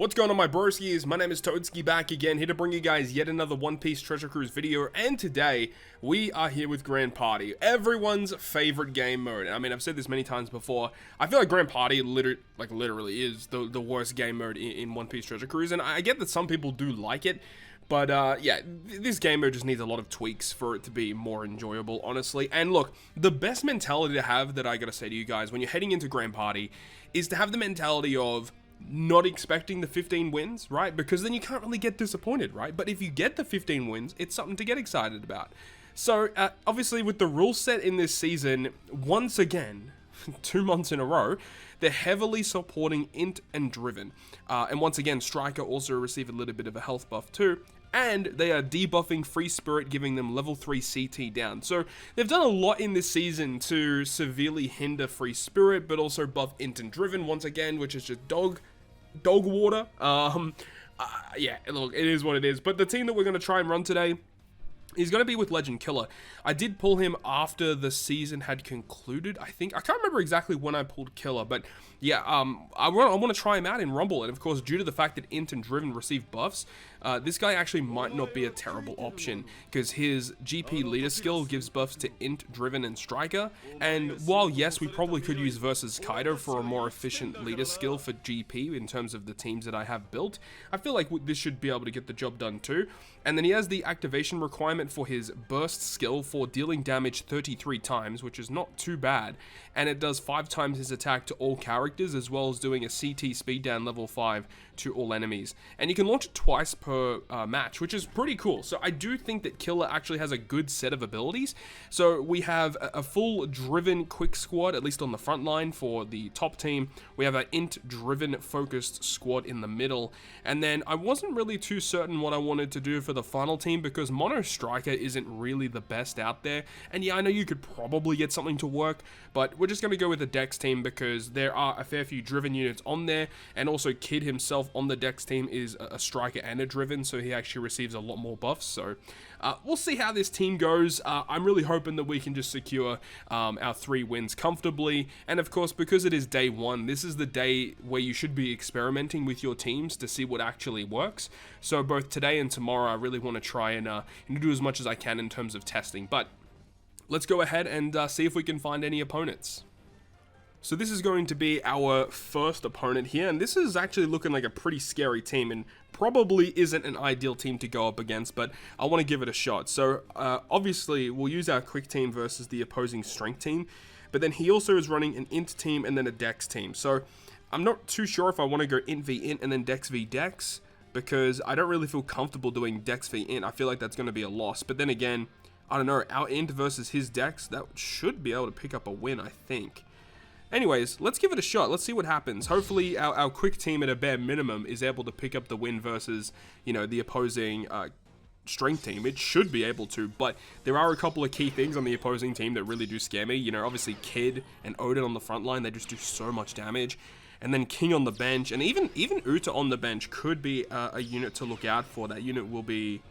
What's going on, my broskiis? My name is Toadskii, back again, here to bring you guys yet another One Piece Treasure Cruise video, and today, we are here with Grand Party, everyone's favorite game mode. I mean, I've said this many times before, I feel like Grand Party literally is the worst game mode in One Piece Treasure Cruise, and I get that some people do like it, but yeah, this game mode just needs a lot of tweaks for it to be more enjoyable, honestly. And look, the best mentality to have that I gotta say to you guys when you're heading into Grand Party is to have the mentality of not expecting the 15 wins, right? Because then you can't really get disappointed, right? But if you get the 15 wins, it's something to get excited about. So, obviously, with the rule set in this season, once again, 2 months in a row, they're heavily supporting INT and Driven. And once again, Striker also receive a little bit of a health buff too. And they are debuffing Free Spirit, giving them level 3 CT down. So they've done a lot in this season to severely hinder Free Spirit, but also buff INT and Driven once again, which is just dog water. Yeah, look, it is what it is. But the team that we're going to try and run today is going to be with Legend Killer. I did pull him after the season had concluded, I think. I can't remember exactly when I pulled Killer, but yeah, I want to try him out in Rumble. And of course, due to the fact that INT and Driven receive buffs, this guy actually might not be a terrible option, because his GP leader skill gives buffs to INT, Driven, and Striker. And while yes, we probably could use versus Kaido for a more efficient leader skill for GP in terms of the teams that I have built, I feel like this should be able to get the job done too. And then he has the activation requirement for his burst skill for dealing damage 33 times, which is not too bad. And it does 5 times his attack to all characters, as well as doing a CT speed down level 5 to all enemies. And you can launch it twice per match, which is pretty cool. So I do think that Killer actually has a good set of abilities. So we have a full Driven quick squad, at least on the front line for the top team. We have an INT Driven focused squad in the middle. And then I wasn't really too certain what I wanted to do for the final team, because Mono Striker isn't really the best out there. And yeah, I know you could probably get something to work, but we're just going to go with the Dex team because there are a fair few Driven units on there, and also Kid himself on the Dex team is a Striker and a Driven, so he actually receives a lot more buffs. So we'll see how this team goes. I'm really hoping that we can just secure our 3 wins comfortably, and of course, because it is day 1, this is the day where you should be experimenting with your teams to see what actually works. So both today and tomorrow, I really want to try and do as much as I can in terms of testing. But let's go ahead and see if we can find any opponents. So this is going to be our first opponent here, and this is actually looking like a pretty scary team, and probably isn't an ideal team to go up against, but I want to give it a shot. So obviously, we'll use our quick team versus the opposing strength team, but then he also is running an INT team and then a Dex team. So I'm not too sure if I want to go INT v INT and then Dex v Dex, because I don't really feel comfortable doing Dex v INT. I feel like that's going to be a loss, but then again, I don't know, our INT versus his Dex, that should be able to pick up a win, I think. Anyways, let's give it a shot. Let's see what happens. Hopefully, our quick team at a bare minimum is able to pick up the win versus, you know, the opposing strength team. It should be able to, but there are a couple of key things on the opposing team that really do scare me. You know, obviously Kid and Odin on the front line, they just do so much damage. And then King on the bench, and even Uta on the bench could be a unit to look out for. That unit will be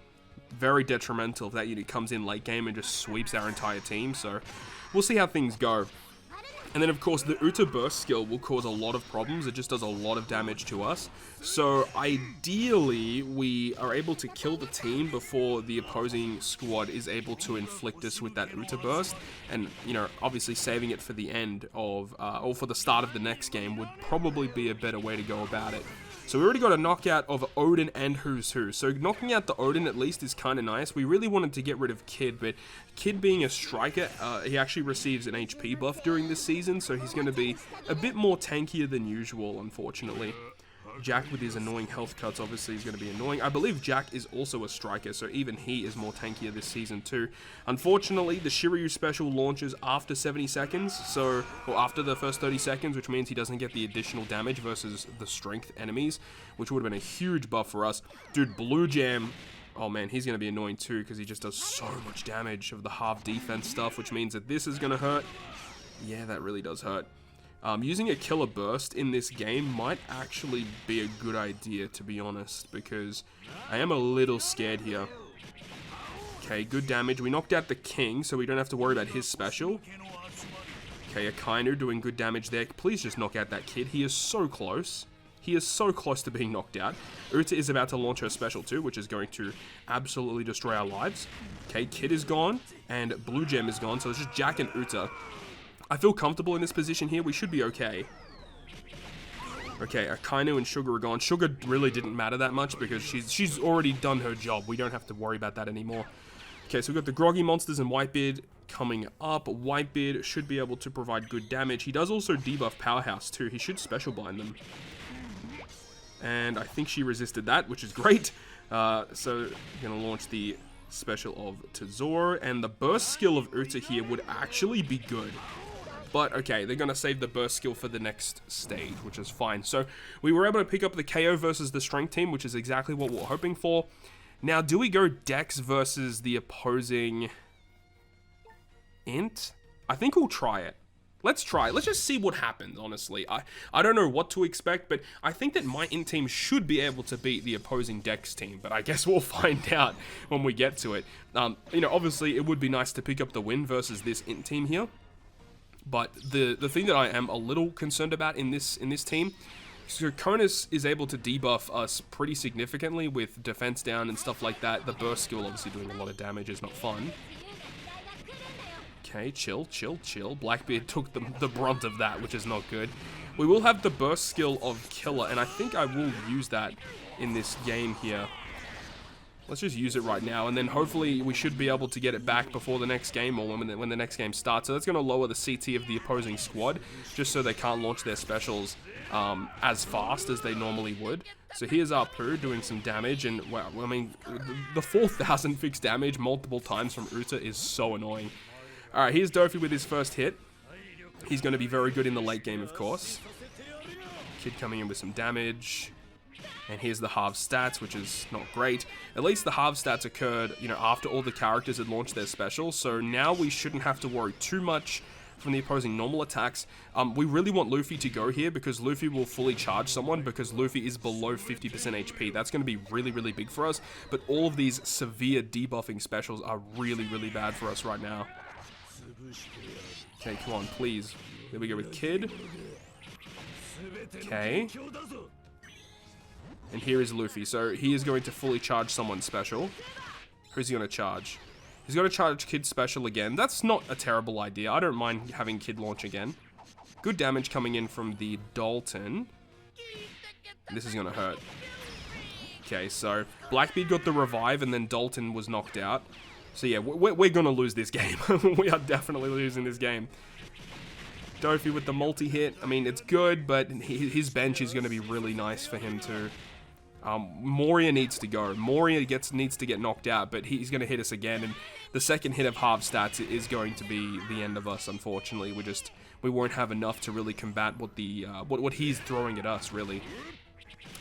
very detrimental if that unit comes in late game and just sweeps our entire team. So we'll see how things go. And then, of course, the Uta burst skill will cause a lot of problems. It just does a lot of damage to us. So, ideally, we are able to kill the team before the opposing squad is able to inflict us with that Uta burst. And, you know, obviously saving it for the end of, or for the start of the next game would probably be a better way to go about it. So we already got a knockout of Odin and Who's Who. So knocking out the Odin at least is kind of nice. We really wanted to get rid of Kid, but Kid being a striker, he actually receives an HP buff during this season, so he's going to be a bit more tankier than usual, unfortunately. Jack with his annoying health cuts obviously is going to be annoying. I believe Jack is also a striker, so even he is more tankier this season too. Unfortunately, the Shiryu special launches after 70 seconds, or after the first 30 seconds, which means he doesn't get the additional damage versus the strength enemies, which would have been a huge buff for us. Dude, Blue Jam, oh man, he's going to be annoying too, because he just does so much damage of the half defense stuff, which means that this is going to hurt. Yeah, that really does hurt. Using a killer burst in this game might actually be a good idea, to be honest, because I am a little scared here. Okay, good damage. We knocked out the king, so we don't have to worry about his special. Okay, Akainu doing good damage there. Please just knock out that kid. He is so close. He is so close to being knocked out. Uta is about to launch her special too, which is going to absolutely destroy our lives. Okay, Kid is gone, and Blue Gem is gone, so it's just Jack and Uta. I feel comfortable in this position here. We should be okay. Okay, Akainu and Sugar are gone. Sugar really didn't matter that much because she's already done her job. We don't have to worry about that anymore. Okay, so we've got the Groggy Monsters and Whitebeard coming up. Whitebeard should be able to provide good damage. He does also debuff Powerhouse too. He should special bind them. And I think she resisted that, which is great. So we're going to launch the special of Tazor. And the burst skill of Uta here would actually be good. But, okay, they're going to save the burst skill for the next stage, which is fine. So, we were able to pick up the KO versus the Strength team, which is exactly what we're hoping for. Now, do we go Dex versus the opposing INT? I think we'll try it. Let's try it. Let's just see what happens, honestly. I don't know what to expect, but I think that my INT team should be able to beat the opposing Dex team, but I guess we'll find out when we get to it. You know, obviously, it would be nice to pick up the win versus this INT team here. But the thing that I am a little concerned about in this team, so Conus is able to debuff us pretty significantly with defense down and stuff like that. The burst skill obviously doing a lot of damage is not fun. Okay, chill. Blackbeard took the brunt of that, which is not good. We will have the burst skill of Killer, and I think I will use that in this game here. Let's just use it right now, and then hopefully we should be able to get it back before the next game, or when the next game starts. So that's going to lower the CT of the opposing squad, just so they can't launch their specials as fast as they normally would. So here's our Pooh doing some damage, and wow, I mean, the 4,000 fixed damage multiple times from Uta is so annoying. Alright, here's Dofi with his first hit. He's going to be very good in the late game, of course. Kid coming in with some damage. And here's the half stats, which is not great. At least the half stats occurred, you know, after all the characters had launched their specials. So now we shouldn't have to worry too much from the opposing normal attacks. We really want Luffy to go here because Luffy will fully charge someone because Luffy is below 50% HP. That's going to be really, really big for us. But all of these severe debuffing specials are really, really bad for us right now. Okay, come on, please. Here we go with Kid. Okay. And here is Luffy. So he is going to fully charge someone special. Who's he going to charge? He's going to charge Kid special again. That's not a terrible idea. I don't mind having Kid launch again. Good damage coming in from the Dalton. This is going to hurt. Okay, so Blackbeard got the revive and then Dalton was knocked out. So yeah, we're going to lose this game. We are definitely losing this game. Dofi with the multi-hit. I mean, it's good, but his bench is going to be really nice for him to... Moria needs to go. Moria needs to get knocked out, but he's going to hit us again. And the second hit of half stats is going to be the end of us, unfortunately. We won't have enough to really combat what he's throwing at us, really.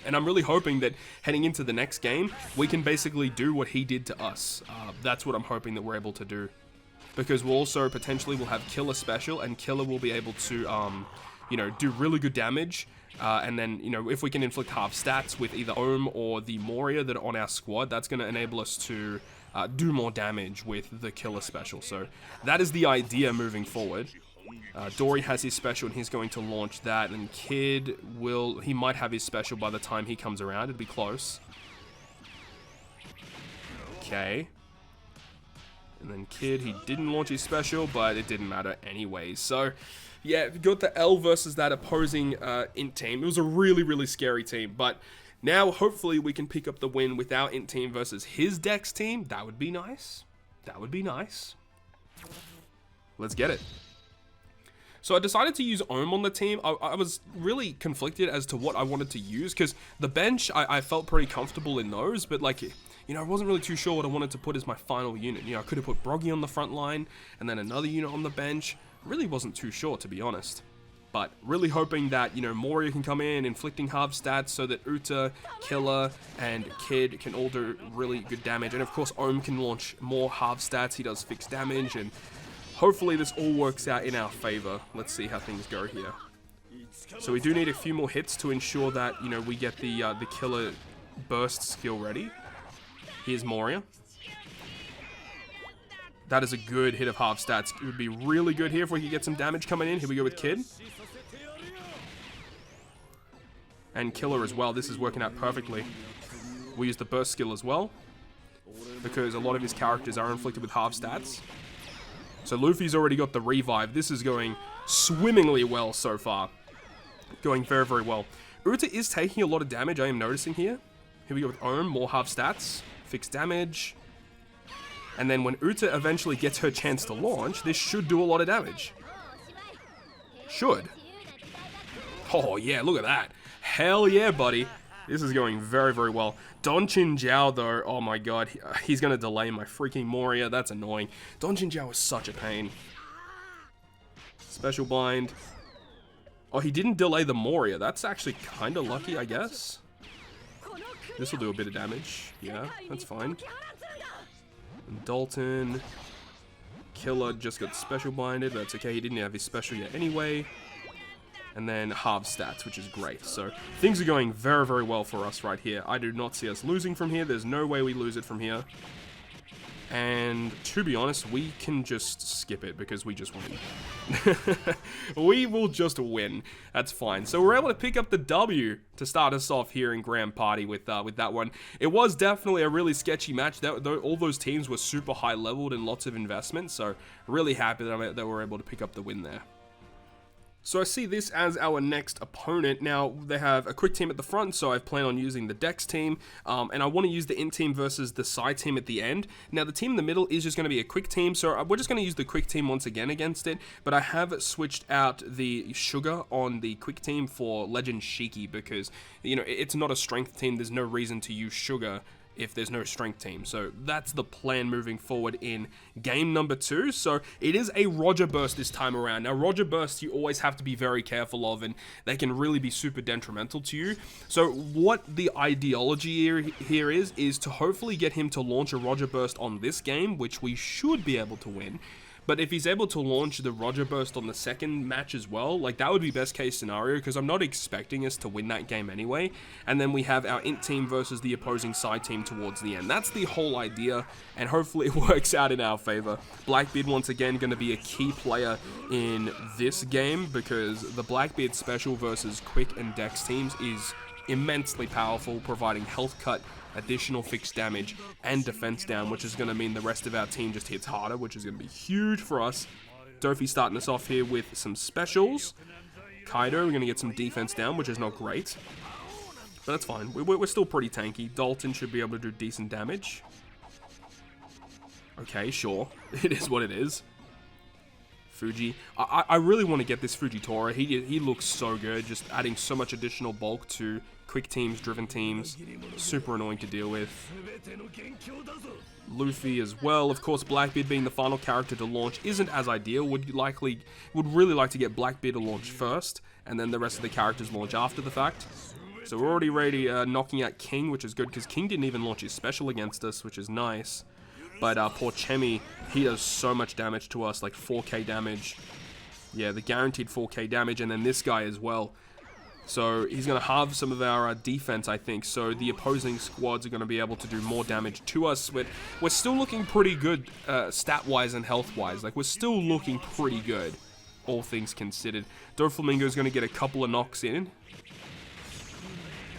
And I'm really hoping that heading into the next game, we can basically do what he did to us. That's what I'm hoping that we're able to do. Because we'll also potentially will have Killer special, and Killer will be able to, you know, do really good damage. And then, you know, if we can inflict half stats with either Ohm or the Moria that are on our squad, that's going to enable us to do more damage with the Killer special. So that is the idea moving forward. Dory has his special and he's going to launch that, and Kid he might have his special by the time he comes around. It'd be close. Okay. And then Kid, he didn't launch his special, but it didn't matter anyways. So, yeah, we got the L versus that opposing INT team. It was a really, really scary team, but now hopefully we can pick up the win with our INT team versus his Dex team. That would be nice. That would be nice. Let's get it. So I decided to use Ohm on the team. I was really conflicted as to what I wanted to use, because the bench, I felt pretty comfortable in those, but like, you know, I wasn't really too sure what I wanted to put as my final unit. You know, I could have put Broggy on the front line, and then another unit on the bench. Really wasn't too sure, to be honest. But really hoping that, you know, Moria can come in, inflicting half stats so that Uta, Killer, and Kid can all do really good damage. And of course, Ohm can launch more half stats. He does fixed damage, and hopefully this all works out in our favor. Let's see how things go here. So we do need a few more hits to ensure that, you know, we get the Killer burst skill ready. Here's Moria. That is a good hit of half stats. It would be really good here if we could get some damage coming in. Here we go with Kid. and killer as well. This is working out perfectly. We use the burst skill as well, because a lot of his characters are inflicted with half stats. So Luffy's already got the revive. This is going swimmingly well so far. Going very, very well. Uta is taking a lot of damage, I am noticing here. Here we go with Ohm, more half stats, fixed damage. And then when Uta eventually gets her chance to launch, this should do a lot of damage. Should. Oh yeah, look at that. Hell yeah, buddy. This is going very, very well. Don Chin Jiao, though, oh my god, he's going to delay my freaking Moria. That's annoying. Don Chin Jiao is such a pain. Special bind. Oh, he didn't delay the Moria. That's actually kind of lucky, I guess. This will do a bit of damage. Yeah, that's fine. And Dalton. Killer just got special binded. That's okay. He didn't have his special yet anyway. And then half stats, which is great. So things are going very, very well for us right here. I do not see us losing from here. There's no way we lose it from here. And to be honest, we can just skip it because we just win. We will just win. That's fine. So we're able to pick up the W to start us off here in Grand Party with that one. It was definitely a really sketchy match. All those teams were super high leveled and lots of investment. So really happy that we're able to pick up the win there. So I see this as our next opponent. Now, they have a quick team at the front, so I plan on using the Dex team, and I want to use the INT team versus the Psi team at the end. Now, the team in the middle is just going to be a quick team, so we're just going to use the quick team once again against it, but I have switched out the Sugar on the quick team for Legend Shiki because, you know, it's not a strength team. There's no reason to use Sugar if there's no strength team. So that's the plan moving forward in game number 2. So it is a Roger Burst this time around. Now, Roger Burst, you always have to be very careful of, and they can really be super detrimental to you. So what the ideology here is to hopefully get him to launch a Roger Burst on this game, which we should be able to win. But if he's able to launch the Roger Burst on the second match as well, like that would be best case scenario because I'm not expecting us to win that game anyway. And then we have our INT team versus the opposing side team towards the end. That's the whole idea, and hopefully it works out in our favor. Blackbeard once again going to be a key player in this game because the Blackbeard special versus Quick and Dex teams is immensely powerful, providing health cut, additional fixed damage, and defense down, which is going to mean the rest of our team just hits harder, which is going to be huge for us. Dofi starting us off here with some specials. Kaido, we're going to get some defense down, which is not great, but that's fine. We're still pretty tanky. Dalton should be able to do decent damage. Okay, sure. It is what it is. Fuji. I really want to get this Fujitora. He looks so good, just adding so much additional bulk to quick teams, driven teams. Super annoying to deal with. Luffy as well. Of course, Blackbeard being the final character to launch isn't as ideal. Would really like to get Blackbeard to launch first, and then the rest of the characters launch after the fact. So we're already ready knocking out King, which is good, because King didn't even launch his special against us, which is nice. But poor Chemi, he does so much damage to us, like 4k damage. Yeah, the guaranteed 4k damage, and then this guy as well. So he's going to halve some of our defense, I think. So the opposing squads are going to be able to do more damage to us. We're still looking pretty good stat-wise and health-wise. Like, we're still looking pretty good, all things considered. Doflamingo is going to get a couple of knocks in.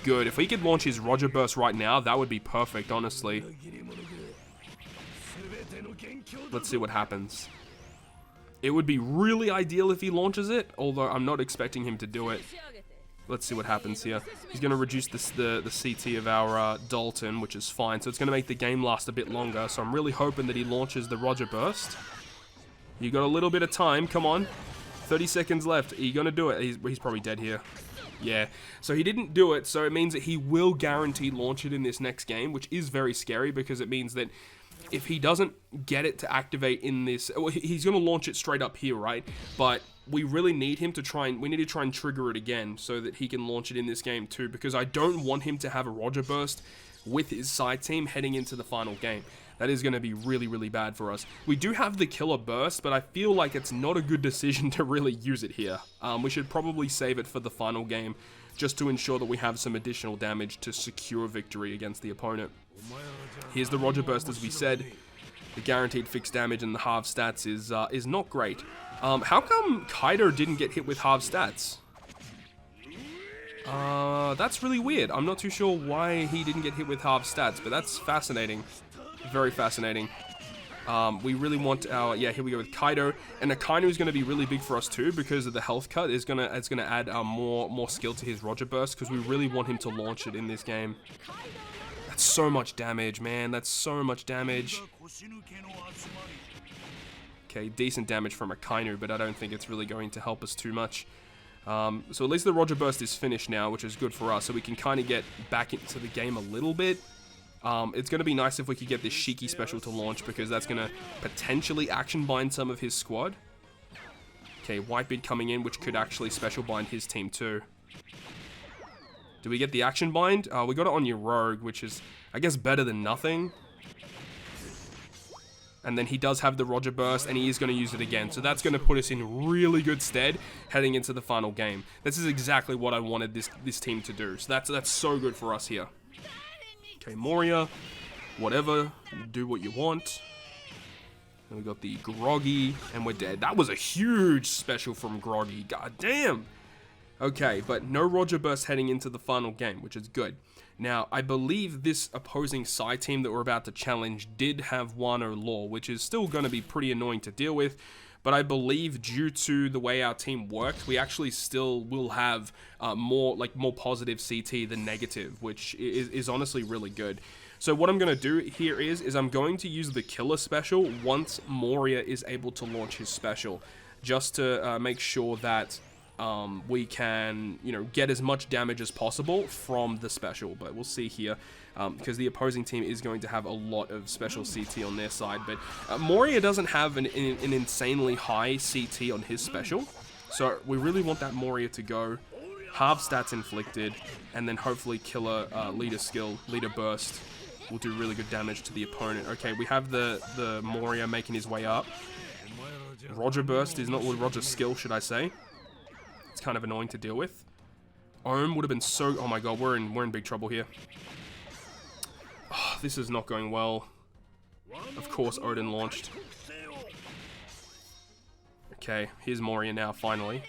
Good. If he could launch his Roger Burst right now, that would be perfect, honestly. Let's see what happens. It would be really ideal if he launches it, although I'm not expecting him to do it. Let's see what happens here. He's going to reduce the CT of our Dalton, which is fine. So it's going to make the game last a bit longer. So I'm really hoping that he launches the Roger Burst. You got a little bit of time. Come on. 30 seconds left. Are you going to do it? He's probably dead here. Yeah. So he didn't do it. So it means that he will guarantee launch it in this next game, which is very scary because it means that if he doesn't get it to activate in this, well, he's going to launch it straight up here, right? But we really need him to try and trigger it again so that he can launch it in this game too, because I don't want him to have a Roger Burst with his side team heading into the final game. That is going to be really, really bad for us. We do have the Killer Burst, but I feel like it's not a good decision to really use it here. We should probably save it for the final game just to ensure that we have some additional damage to secure victory against the opponent. Here's the Roger Burst, as we said. The guaranteed fixed damage and the half stats is not great. How come Kaido didn't get hit with half stats? That's really weird. I'm not too sure why he didn't get hit with half stats, but that's fascinating. Very fascinating. We really want our, yeah, here we go with Kaido, and Akainu is going to be really big for us too because of the health cut. It's gonna add more skill to his Roger Burst because we really want him to launch it in this game. That's so much damage, man. That's so much damage. Okay, decent damage from Akainu, but I don't think it's really going to help us too much. So at least the Roger Burst is finished now, which is good for us, so we can kind of get back into the game a little bit. It's going to be nice if we could get this Shiki special to launch, because that's going to potentially action bind some of his squad. Okay, Whitebeard coming in, which could actually special bind his team too. Do we get the action bind? We got it on your Rogue, which is, I guess, better than nothing. And then he does have the Roger Burst, and he is going to use it again. So that's going to put us in really good stead heading into the final game. This is exactly what I wanted this team to do. So that's so good for us here. Okay, Moria, whatever, do what you want. Then we got the Groggy, and we're dead. That was a huge special from Groggy, god damn. Okay, but no Roger Burst heading into the final game, which is good. Now, I believe this opposing side team that we're about to challenge did have Wano Law, which is still going to be pretty annoying to deal with. But I believe due to the way our team worked, we actually still will have more positive CT than negative, which is honestly really good. So what I'm going to do here is I'm going to use the Killer special once Moria is able to launch his special, just to make sure that we can, get as much damage as possible from the special. But we'll see here, because the opposing team is going to have a lot of special CT on their side. But Moria doesn't have an insanely high CT on his special, so we really want that Moria to go half stats inflicted, and then hopefully Killer leader skill, leader burst will do really good damage to the opponent. Okay, we have the Moria making his way up. Roger burst is not, well, Roger skill, should I say. It's kind of annoying to deal with. Ohm would have been so... Oh my god, we're in big trouble here. Oh, this is not going well. Of course, Odin launched. Okay, here's Moria now, finally.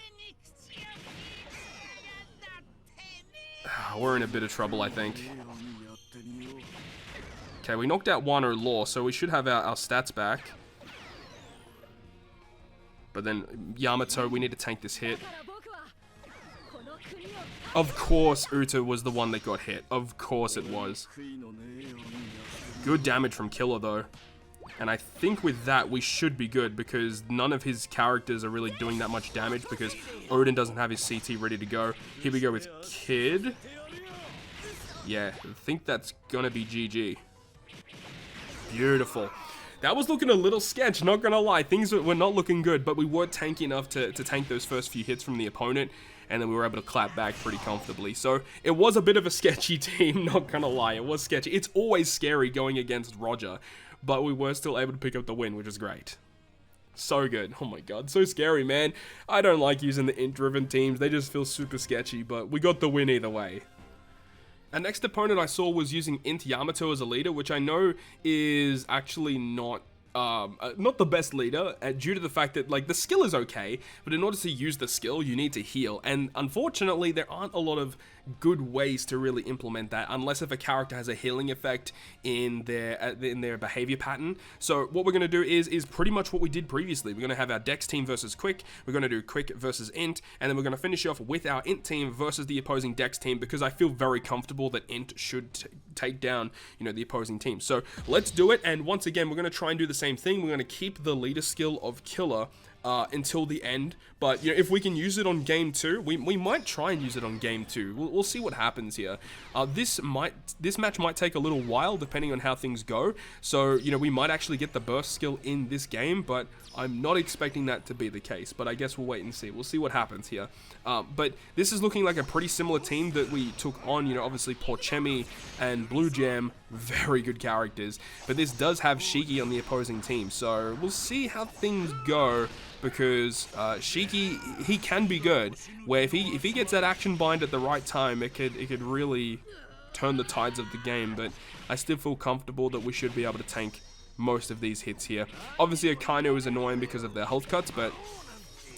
We're in a bit of trouble, I think. Okay, we knocked out Wano Law, so we should have our stats back. But then, Yamato, we need to tank this hit. Of course, Uta was the one that got hit. Of course it was. Good damage from Killer, though. And I think with that, we should be good, because none of his characters are really doing that much damage, because Odin doesn't have his CT ready to go. Here we go with Kid. Yeah, I think that's gonna be GG. Beautiful. That was looking a little sketch, not gonna lie. Things were not looking good, but we were tanky enough to tank those first few hits from the opponent, and then we were able to clap back pretty comfortably. So it was a bit of a sketchy team, not gonna lie. It was sketchy. It's always scary going against Roger, but we were still able to pick up the win, which is great. So good. Oh my god, so scary, man. I don't like using the int-driven teams. They just feel super sketchy, but we got the win either way. Our next opponent I saw was using INT Yamato as a leader, which I know is actually not the best leader, due to the fact that, like, the skill is okay, but in order to use the skill, you need to heal, and unfortunately, there aren't a lot of good ways to really implement that, unless if a character has a healing effect in their behavior pattern. So what we're going to do is pretty much what we did previously. We're going to have our Dex team versus Quick, we're going to do Quick versus Int, and then we're going to finish off with our Int team versus the opposing Dex team, because I feel very comfortable that Int should take down, the opposing team. So let's do it, and once again, we're going to try and do the same thing. We're going to keep the leader skill of Killer until the end, but if we can use it on game 2, we might try and use it on game 2. We'll see what happens here. This match might take a little while depending on how things go, so we might actually get the burst skill in this game, but I'm not expecting that to be the case. But I guess we'll wait and see. We'll see what happens here. But this is looking like a pretty similar team that we took on. Obviously Porchemi and Blue Jam, very good characters, but this does have Shiki on the opposing team, so we'll see how things go. Because Shiki, he can be good, where if he gets that action bind at the right time, it could really turn the tides of the game. But I still feel comfortable that we should be able to tank most of these hits here. Obviously, Akainu is annoying because of their health cuts, but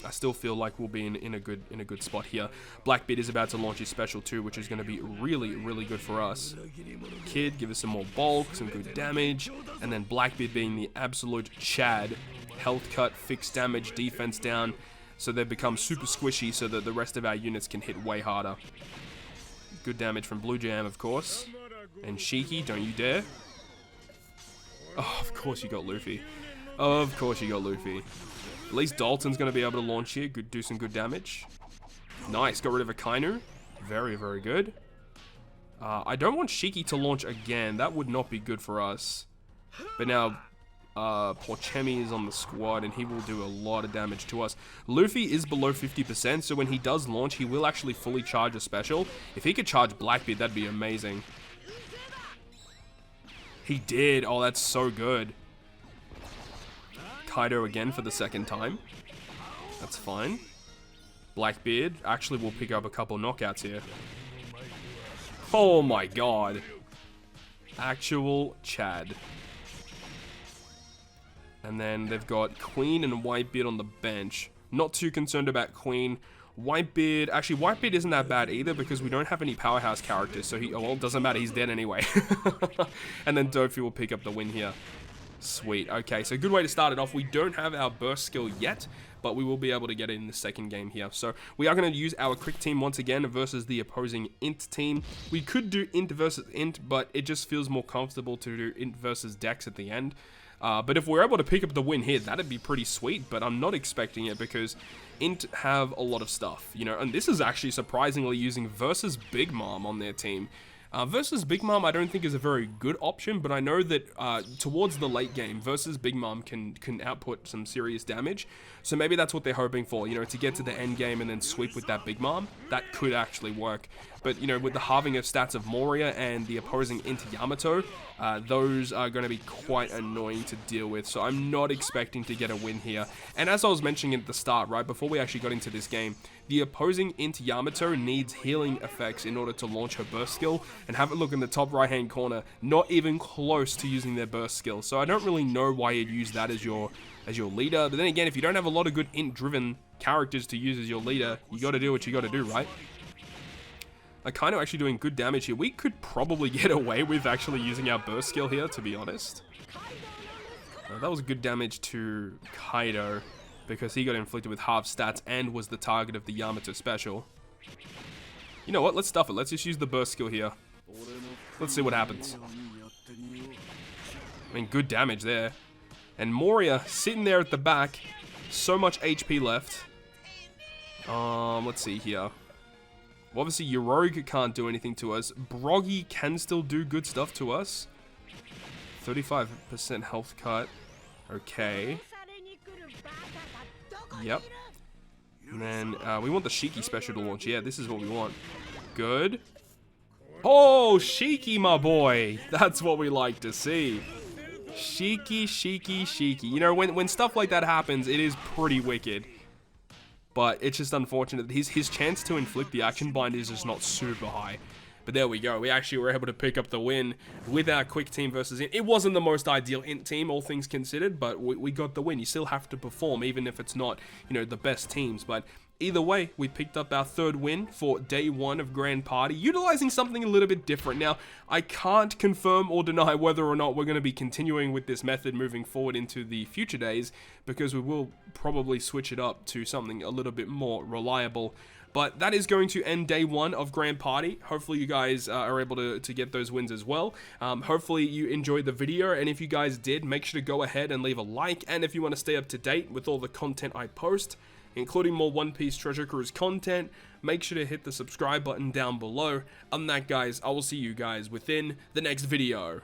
I still feel like we'll be in a good spot here. Blackbeard is about to launch his special too, which is going to be really good for us. Kid, give us some more bulk, some good damage, and then Blackbeard being the absolute Chad. Health cut, fixed damage, defense down, so they become super squishy so that the rest of our units can hit way harder. Good damage from Blue Jam, of course. And Shiki, don't you dare. Oh, of course you got Luffy. Of course you got Luffy. At least Dalton's going to be able to launch here, do some good damage. Nice, got rid of Akainu. Very good. I don't want Shiki to launch again. That would not be good for us. But now, Porchemi is on the squad, and he will do a lot of damage to us. Luffy is below 50%, so when he does launch, he will actually fully charge a special. If he could charge Blackbeard, that'd be amazing. He did. Oh, that's so good. Kaido again for the second time. That's fine. Blackbeard actually will pick up a couple knockouts here. Oh my god. Actual Chad. And then they've got Queen and Whitebeard on the bench. Not too concerned about Queen. Whitebeard, actually Whitebeard isn't that bad either because we don't have any powerhouse characters, so well, it doesn't matter, he's dead anyway. And then Dofi will pick up the win here. Sweet, okay, so good way to start it off. We don't have our burst skill yet, but we will be able to get it in the second game here. So we are going to use our quick team once again versus the opposing INT team. We could do INT versus INT, but it just feels more comfortable to do INT versus Dex at the end. But if we're able to pick up the win here, that'd be pretty sweet, but I'm not expecting it because INT have a lot of stuff, you know, and this is actually surprisingly using versus Big Mom on their team. Versus Big Mom I don't think is a very good option, but I know that towards the late game, versus Big Mom can output some serious damage, so maybe that's what they're hoping for, you know, to get to the end game and then sweep with that Big Mom. That could actually work, but you know, with the halving of stats of Moria and the opposing INT Yamato, those are going to be quite annoying to deal with, so I'm not expecting to get a win here. And as I was mentioning at the start, right, before we actually got into this game, the opposing INT Yamato needs healing effects in order to launch her burst skill, and have a look in the top right hand corner, not even close to using their burst skill, so I don't really know why you'd use that as your leader. But then again, if you don't have a lot of good INT driven characters to use as your leader, you got to do what you got to do, right? Akainu actually doing good damage here. We could probably get away with actually using our burst skill here, to be honest. That was good damage to Kaido, because he got inflicted with half stats and was the target of the Yamato special. You know what, let's stuff it. Let's just use the burst skill here. Let's see what happens. I mean, good damage there. And Moria sitting there at the back. So much HP left. Let's see here. Well, obviously, Yoroga can't do anything to us. Broggy can still do good stuff to us. 35% health cut. Okay. Yep. And then we want the Shiki special to launch. Yeah, this is what we want. Good. Oh, Shiki, my boy. That's what we like to see. Shiki. You know, when stuff like that happens, it is pretty wicked. But it's just unfortunate. His chance to inflict the action bind is just not super high. But there we go. We actually were able to pick up the win with our quick team versus INT. It wasn't the most ideal INT team, all things considered, but we got the win. You still have to perform, even if it's not, you know, the best teams. But either way, we picked up our third win for day one of Grand Party, utilizing something a little bit different. Now, I can't confirm or deny whether or not we're going to be continuing with this method moving forward into the future days, because we will probably switch it up to something a little bit more reliable. But that is going to end day one of Grand Party. Hopefully you guys are able to get those wins as well. Hopefully you enjoyed the video, and if you guys did, make sure to go ahead and leave a like. And if you want to stay up to date with all the content I post, including more One Piece Treasure Cruise content, make sure to hit the subscribe button down below. Other than that, guys, I will see you guys within the next video.